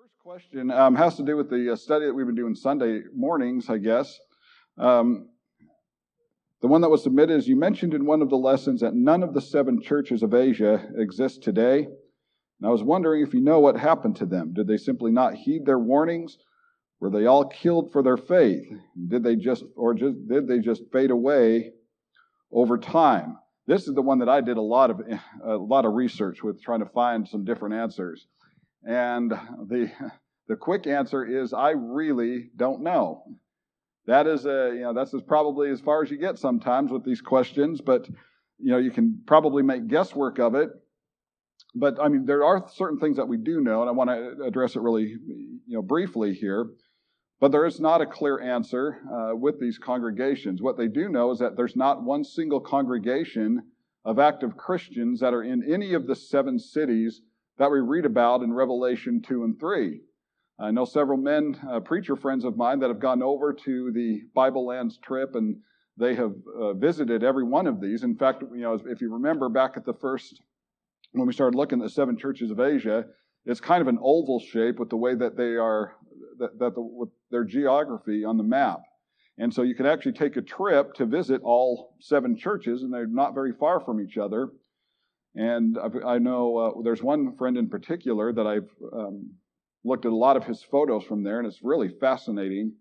First question has to do with the study that we've been doing Sunday mornings, I guess. The one that was submitted is, you mentioned in one of the lessons that none of the 7 churches of Asia exist today. And I was wondering if you know what happened to them. Did they simply not heed their warnings? Were they all killed for their faith? Did they just fade away over time? This is the one that I did a lot of research with, trying to find some different answers. And the quick answer is, I really don't know. That's probably as far as you get sometimes with these questions, but you can probably make guesswork of it. But I mean, there are certain things that we do know, and I want to address it really briefly here. But there is not a clear answer with these congregations. What they do know is that there's not one single congregation of active Christians that are in any of the 7 cities that we read about in Revelation 2 and 3. I know several men, preacher friends of mine, that have gone over to the Bible Lands trip, and they have visited every one of these. In fact, if you remember back at the first, when we started looking at the 7 churches of Asia, it's kind of an oval shape with the way that they are, with their geography on the map. And so you could actually take a trip to visit all 7 churches, and they're not very far from each other. And I know there's one friend in particular that I've looked at a lot of his photos from there, and it's really fascinating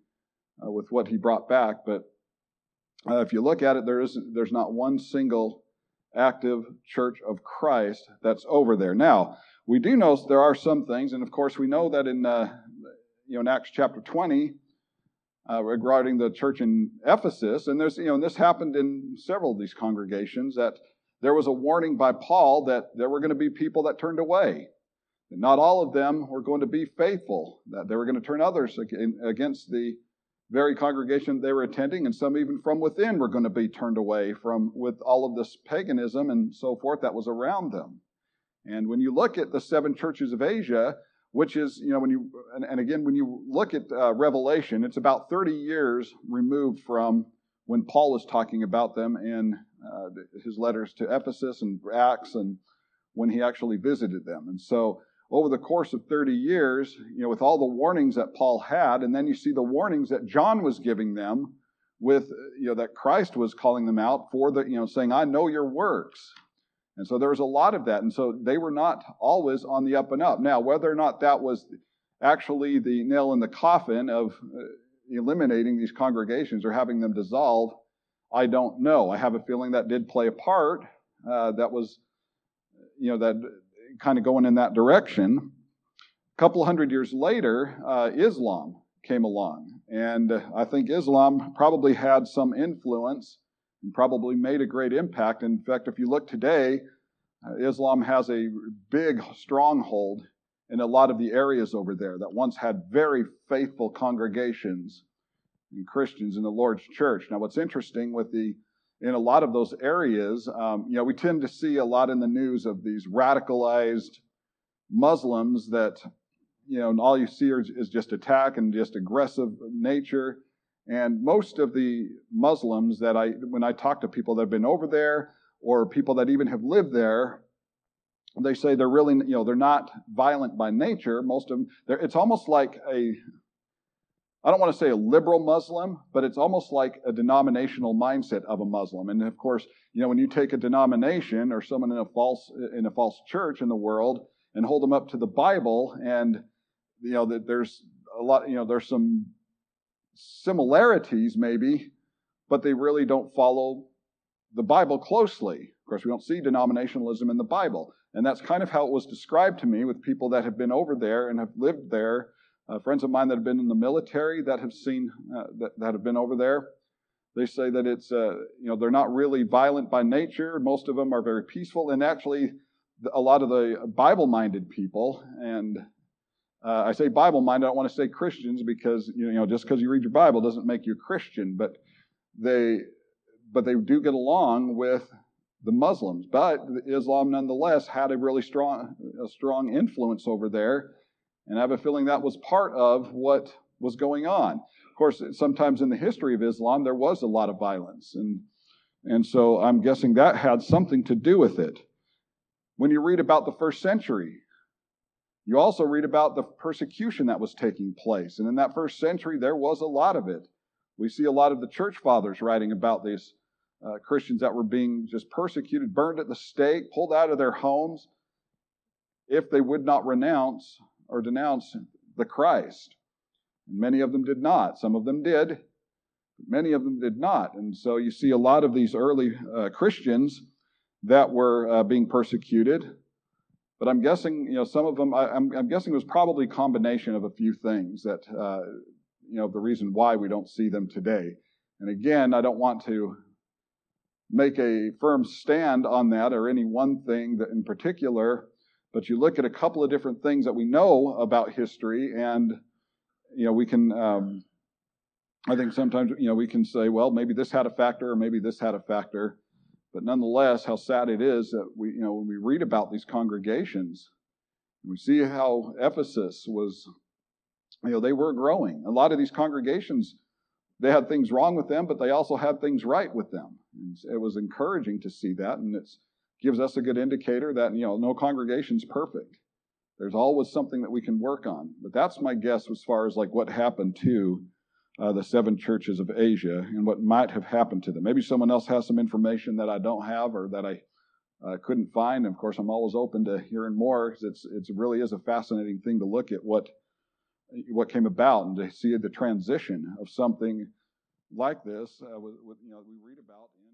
with what he brought back. But if you look at it, there's not one single active church of Christ that's over there. Now, we do know there are some things, and of course we know that in Acts chapter 20, regarding the church in Ephesus, and this happened in several of these congregations, that there was a warning by Paul that there were going to be people that turned away. And not all of them were going to be faithful, that they were going to turn others against the very congregation they were attending, and some even from within were going to be turned away with all of this paganism and so forth that was around them. And when you look at the 7 churches of Asia, which is, when you look at Revelation, it's about 30 years removed from when Paul was talking about them in his letters to Ephesus and Acts, and when he actually visited them. And so over the course of 30 years, with all the warnings that Paul had, and then you see the warnings that John was giving them with, that Christ was calling them out for, saying, I know your works. And so there was a lot of that. And so they were not always on the up and up. Now, whether or not that was actually the nail in the coffin of eliminating these congregations or having them dissolve, I don't know. I have a feeling that did play a part. That was, that kind of going in that direction. A couple hundred years later, Islam came along. And I think Islam probably had some influence and probably made a great impact. In fact, if you look today, Islam has a big stronghold in a lot of the areas over there that once had very faithful congregations and Christians in the Lord's church. Now, what's interesting in a lot of those areas, we tend to see a lot in the news of these radicalized Muslims that, and all you see is just attack and just aggressive nature. And most of the Muslims when I talk to people that have been over there, or people that even have lived there, they say they're really, they're not violent by nature. Most of them, it's almost like I don't want to say a liberal Muslim, but it's almost like a denominational mindset of a Muslim. And of course, when you take a denomination or someone in a false church in the world and hold them up to the Bible, and that there's a lot, there's some similarities maybe, but they really don't follow the Bible closely. Of course, we don't see denominationalism in the Bible. And that's kind of how it was described to me with people that have been over there and have lived there. Friends of mine that have been in the military that have seen, that have been over there, they say that it's, they're not really violent by nature. Most of them are very peaceful. And actually, a lot of the Bible-minded people, and I say Bible-minded, I don't want to say Christians, because, just because you read your Bible doesn't make you a Christian, but they do get along with the Muslims. But Islam nonetheless had a really strong influence over there. And I have a feeling that was part of what was going on. Of course, sometimes in the history of Islam, there was a lot of violence. And so I'm guessing that had something to do with it. When you read about the first century, You also read about the persecution that was taking place. And in that first century, there was a lot of it. We see a lot of the church fathers writing about these Christians that were being just persecuted, burned at the stake, pulled out of their homes if they would not renounce or denounce the Christ. And many of them did not. Some of them did, but many of them did not. And so you see a lot of these early Christians that were being persecuted. But I'm guessing, some of them, I'm guessing it was probably a combination of a few things that, the reason why we don't see them today. And again, I don't want to make a firm stand on that or any one thing that in particular, but you look at a couple of different things that we know about history, and, we can, I think sometimes, we can say, well, maybe this had a factor or maybe this had a factor. But nonetheless, how sad it is that when we read about these congregations, we see how Ephesus was, they were growing. A lot of these congregations, they had things wrong with them, but they also had things right with them. And it was encouraging to see that, and it gives us a good indicator that, no congregation's perfect. There's always something that we can work on. But that's my guess as far as like what happened to the 7 churches of Asia and what might have happened to them. Maybe someone else has some information that I don't have or that I couldn't find. And of course, I'm always open to hearing more because it really is a fascinating thing to look at what came about and to see the transition of something like this. We read about in